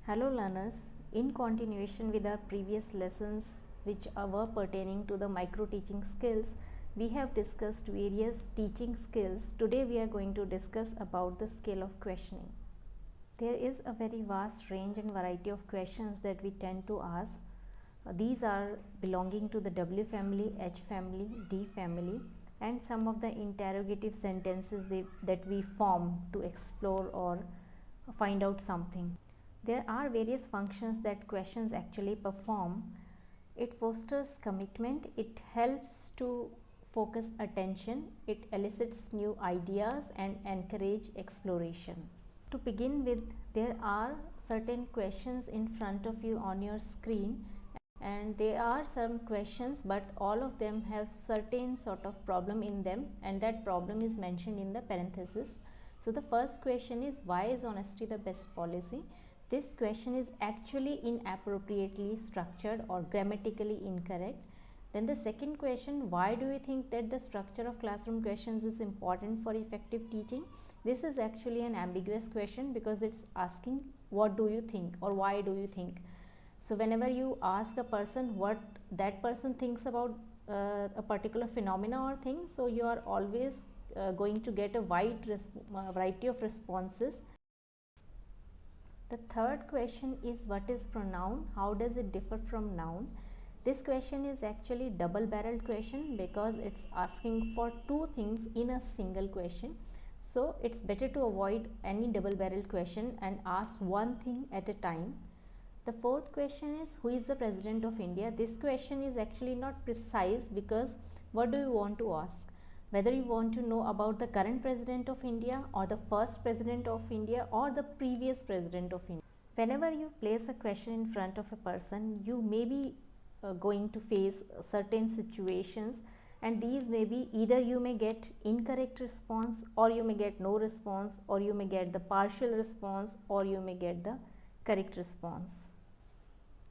Hello learners, in continuation with our previous lessons which were pertaining to the micro teaching skills, we have discussed various teaching skills. Today we are going to discuss about the skill of questioning. There is a very vast range and variety of questions that we tend to ask. These are belonging to the W family, H family, D family, and some of the interrogative sentences that we form to explore or find out something. There are various functions that questions actually perform. It fosters commitment, it helps to focus attention, it elicits new ideas and encourage exploration. To begin with, there are certain questions in front of you on your screen, and there are some questions, but all of them have certain sort of problem in them, and that problem is mentioned in the parenthesis. So the first question is, why is honesty the best policy? This question is actually inappropriately structured or grammatically incorrect. Then the second question, why do you think that the structure of classroom questions is important for effective teaching? This is actually an ambiguous question because it's asking what do you think or why do you think. So whenever you ask a person what that person thinks about a particular phenomena or thing, so you are always going to get a wide variety of responses. The third question is, what is pronoun? How does it differ from noun? This question is actually double barreled question because it's asking for two things in a single question. So it's better to avoid any double barreled question and ask one thing at a time. The fourth question is, who is the President of India? This question is actually not precise because what do you want to ask? Whether you want to know about the current President of India or the first President of India or the previous President of India. Whenever you place a question in front of a person, you may be going to face certain situations, and these may be either you may get incorrect response, or you may get no response, or you may get the partial response, or you may get the correct response.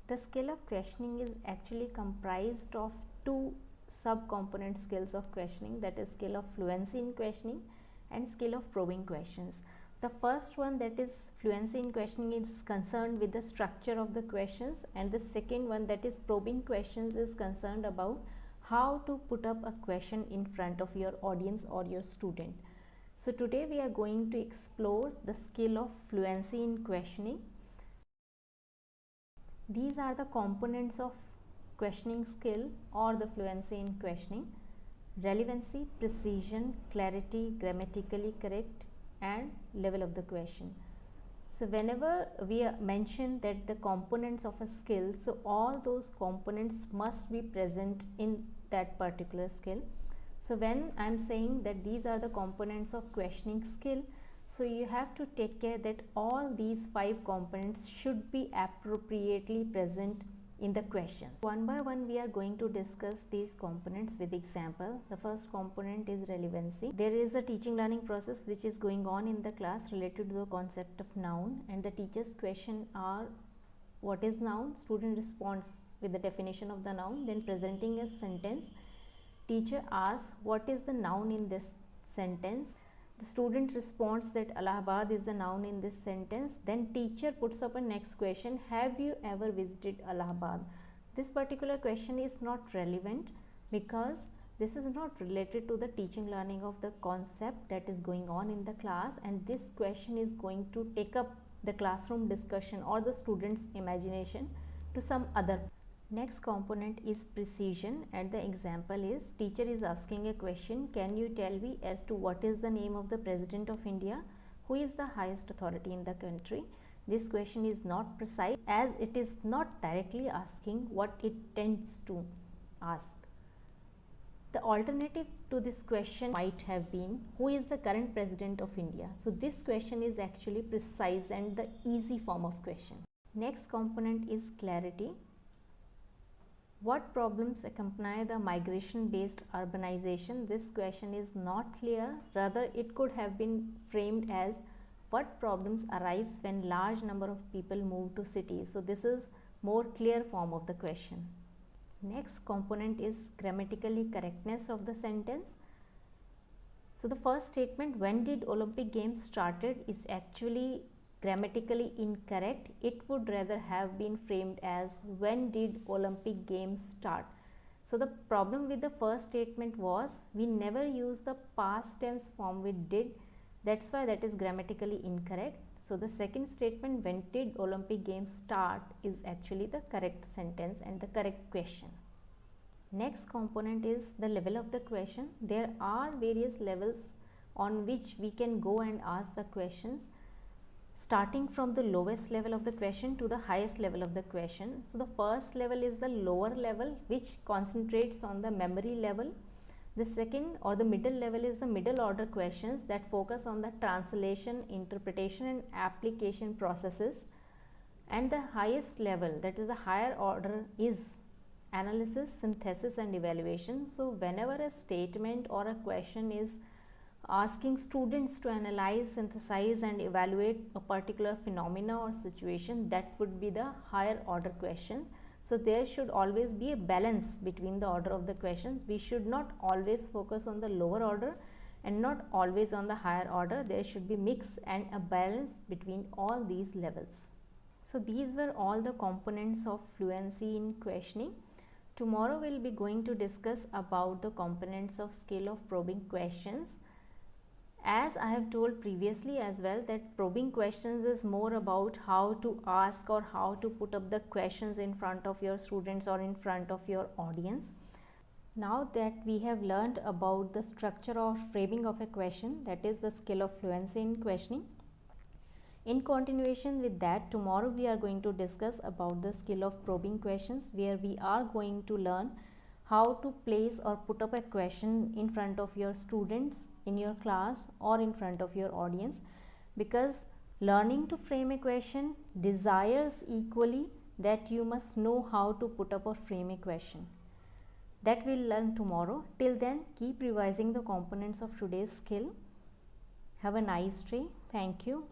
The skill of questioning is actually comprised of two sub-component skills of questioning, that is skill of fluency in questioning and skill of probing questions. The first one, that is fluency in questioning, is concerned with the structure of the questions, and the second one, that is probing questions, is concerned about how to put up a question in front of your audience or your student. So today we are going to explore the skill of fluency in questioning. These are the components of questioning skill or the fluency in questioning: relevancy, precision, clarity, grammatically correct, and level of the question. So whenever we mention that the components of a skill, so all those components must be present in that particular skill. So when I am saying that these are the components of questioning skill, so you have to take care that all these 5 components should be appropriately present in the questions. One by one we are going to discuss these components with example. The first component is relevancy. There is a teaching learning process which is going on in the class related to the concept of noun, and the teacher's question are, what is noun? Student responds with the definition of the noun, then presenting a sentence. Teacher asks, what is the noun in this sentence? The student responds that Allahabad is the noun in this sentence. Then teacher puts up a next question, have you ever visited Allahabad? This particular question is not relevant because this is not related to the teaching learning of the concept that is going on in the class, and this question is going to take up the classroom discussion or the students' imagination to some other. Next component is precision, and the example is, teacher is asking a question, can you tell me as to what is the name of the President of India? Who is the highest authority in the country? This question is not precise as it is not directly asking what it tends to ask. The alternative to this question might have been, who is the current President of India? So this question is actually precise and the easy form of question. Next component is clarity. What problems accompany the migration-based urbanization? This question is not clear. Rather, it could have been framed as, what problems arise when large number of people move to cities? So this is more clear form of the question. Next component is grammatically correctness of the sentence. So the first statement, when did Olympic Games started, is actually grammatically incorrect. It would rather have been framed as when did Olympic Games start. So the problem with the first statement was we never use the past tense form with did, that's why that is grammatically incorrect. So the second statement, when did Olympic Games start, is actually the correct sentence and the correct question. Next component is the level of the question. There are various levels on which we can go and ask the questions, starting from the lowest level of the question to the highest level of the question. So the first level is the lower level, which concentrates on the memory level. The second or the middle level is the middle order questions that focus on the translation, interpretation and application processes. And the highest level, that is the higher order, is analysis, synthesis and evaluation. So whenever a statement or a question is asking students to analyze, synthesize and evaluate a particular phenomena or situation, that would be the higher order questions. So there should always be a balance between the order of the questions. We should not always focus on the lower order and not always on the higher order. There should be mix and a balance between all these levels. So these were all the components of fluency in questioning. Tomorrow we'll be going to discuss about the components of skill of probing questions. As I have told previously as well, that probing questions is more about how to ask or how to put up the questions in front of your students or in front of your audience. Now that we have learned about the structure or framing of a question, that is the skill of fluency in questioning. In continuation with that, tomorrow we are going to discuss about the skill of probing questions, where we are going to learn how to place or put up a question in front of your students in your class or in front of your audience, because learning to frame a question desires equally that you must know how to put up or frame a question. That we'll learn tomorrow. Till then, keep revising the components of today's skill. Have a nice day. Thank you.